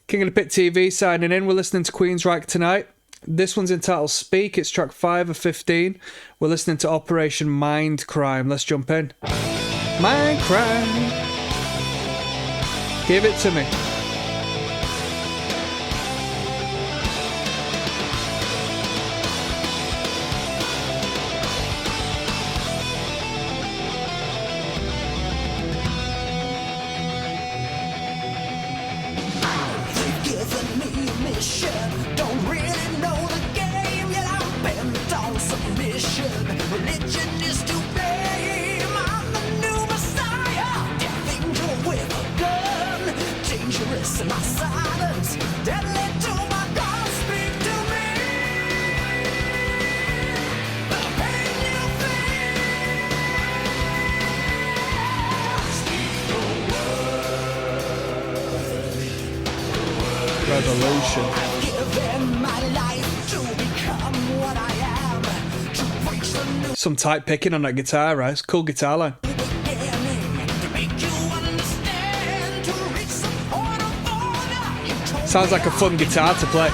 King of the Pit TV signing in. We're listening to Queensryche tonight. This one's entitled Speak. It's track 5 of 15. We're listening to Operation Mind Crime. Let's jump in. Mind Crime. Give it to me. Revolution. Some tight picking on that guitar, right? It's a cool guitar line. Sounds like a fun guitar to play.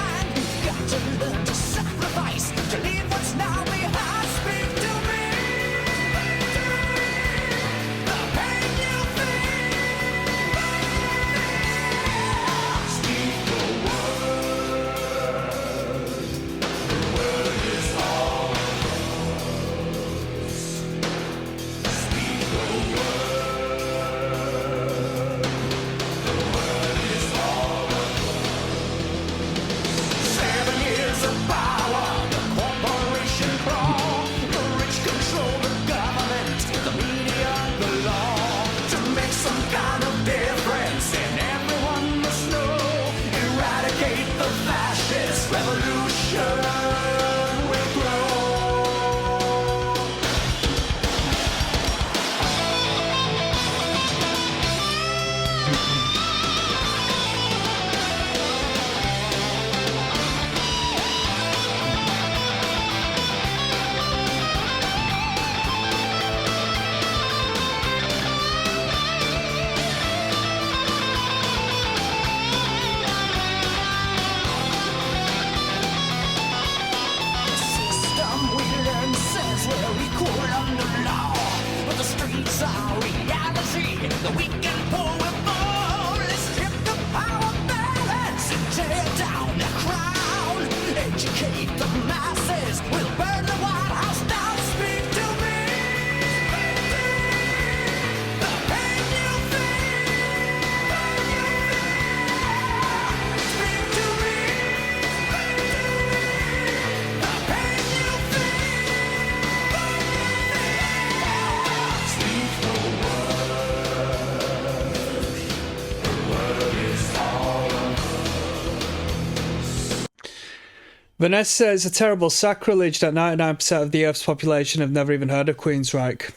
Vanessa says it's a terrible sacrilege that 99% of the Earth's population have never even heard of Queensryche.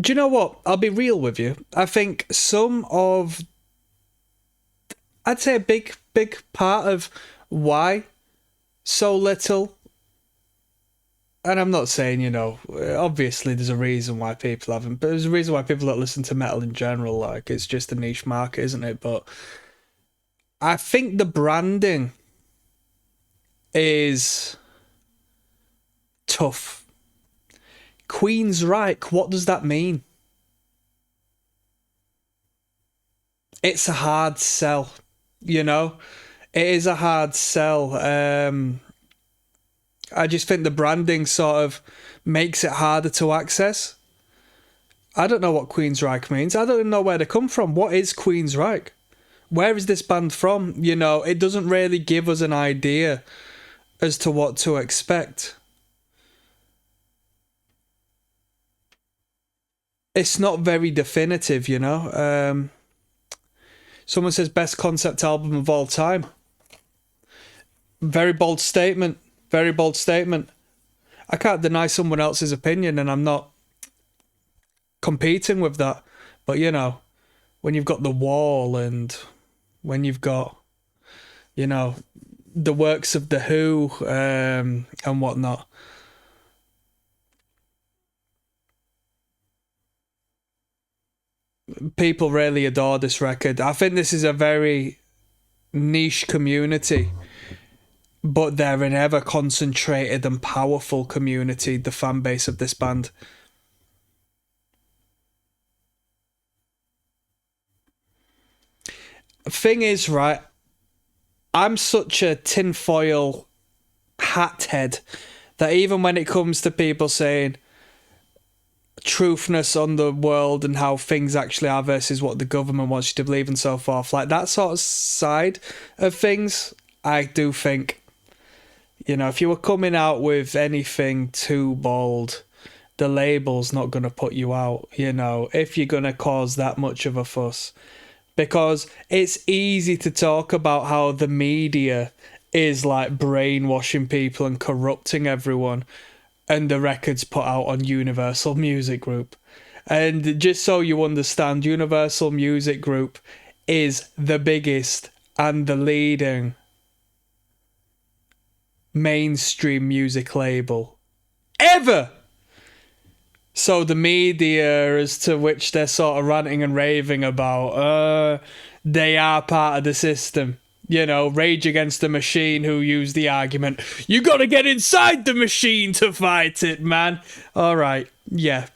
Do you know what? I'll be real with you. I think I'd say a big part of why so little, and I'm not saying, obviously there's a reason why people haven't, but there's a reason why people don't listen to metal in general. Like, it's just a niche market, isn't it? But I think the branding is tough. Queensryche, what does that mean? It's a hard sell, It is a hard sell. I just think the branding sort of makes it harder to access. I don't know what Queensryche means. I don't even know where they come from. What is Queensryche? Where is this band from? It doesn't really give us an idea as to what to expect. It's not very definitive, Someone says best concept album of all time. Very bold statement. Very bold statement. I can't deny someone else's opinion, and I'm not competing with that. But, when you've got The Wall and when you've got, the works of The Who and whatnot. people really adore this record. I think this is a very niche community, but they're an ever concentrated and powerful community, the fan base of this band. Thing is, right, I'm such a tinfoil hat head that even when it comes to people saying truthness on the world and how things actually are versus what the government wants you to believe and so forth, like that sort of side of things, I do think, you know, if you were coming out with anything too bold, the label's not going to put you out, you know, if you're going to cause that much of a fuss. Because it's easy to talk about how the media is like brainwashing people and corrupting everyone, and the record's put out on Universal Music Group. And just so you understand, Universal Music Group is the biggest and the leading mainstream music label ever. So the media, as to which they're sort of ranting and raving about, they are part of the system. You know, Rage Against the Machine, who used the argument, you gotta get inside the machine to fight it, man. All right, yeah.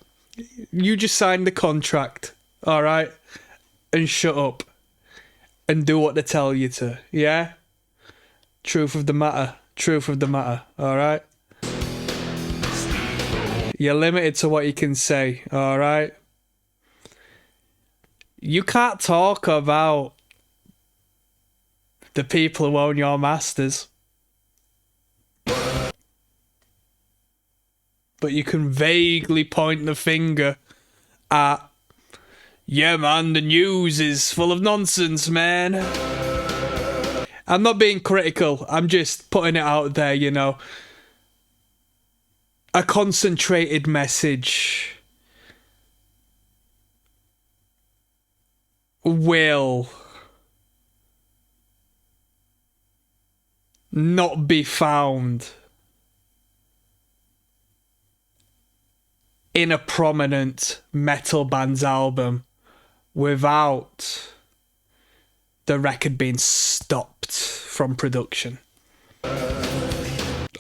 You just signed the contract, all right? And shut up. And do what they tell you to, yeah? Truth of the matter, all right? You're limited to what you can say, all right? You can't talk about the people who own your masters, but you can vaguely point the finger at, yeah, man, the news is full of nonsense, man. I'm not being critical. I'm just putting it out there, you know. A concentrated message will not be found in a prominent metal band's album without the record being stopped from production.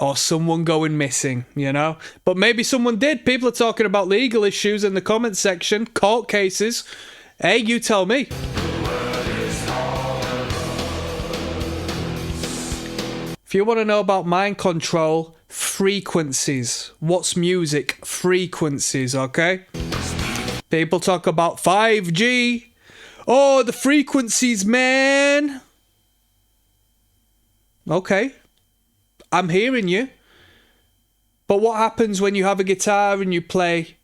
Or someone going missing, you know? But maybe someone did. People are talking about legal issues in the comments section, court cases. Hey, you tell me. If you want to know about mind control, frequencies. What's music? Frequencies, okay? People talk about 5G. Oh, the frequencies, man. Okay. I'm hearing you. But what happens when you have a guitar and you play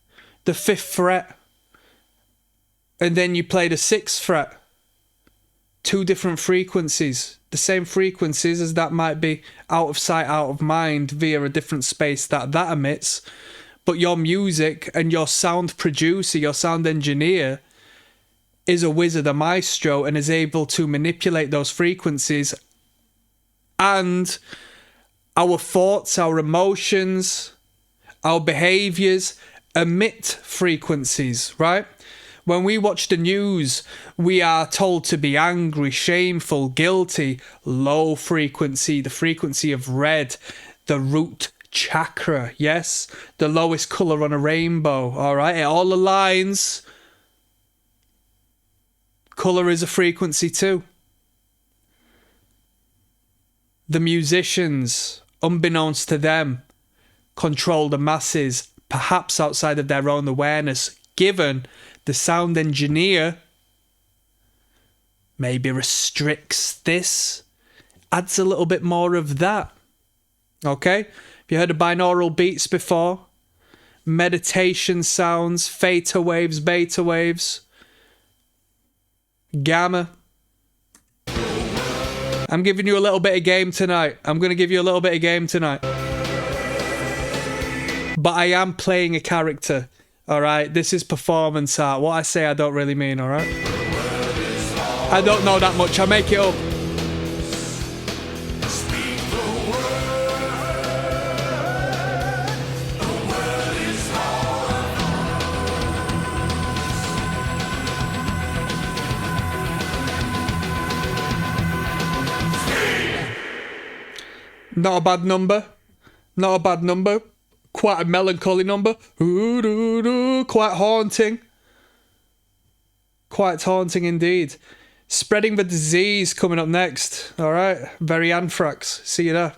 the 5th fret and then you play the 6th fret? Two different frequencies. The same frequencies as that might be out of sight, out of mind via a different space that emits. But your music and your sound producer, your sound engineer, is a wizard, a maestro, and is able to manipulate those frequencies. And our thoughts, our emotions, our behaviours emit frequencies, right? When we watch the news, we are told to be angry, shameful, guilty, low frequency, the frequency of red, the root chakra, yes? The lowest colour on a rainbow, all right? It all aligns. Colour is a frequency too. The musicians, unbeknownst to them, control the masses, perhaps outside of their own awareness, given the sound engineer maybe restricts this, adds a little bit more of that. Okay? Have you heard of binaural beats before? Meditation sounds, theta waves, beta waves, gamma. I'm giving you a little bit of game tonight. I'm going to give you a little bit of game tonight. But I am playing a character, alright? This is performance art. What I say I don't really mean, alright? I don't know that much. I make it up. Not a bad number. Not a bad number. Quite a melancholy number. Ooh, doo, doo. Quite haunting. Quite haunting indeed. Spreading the disease coming up next. All right. Very anthrax. See you there.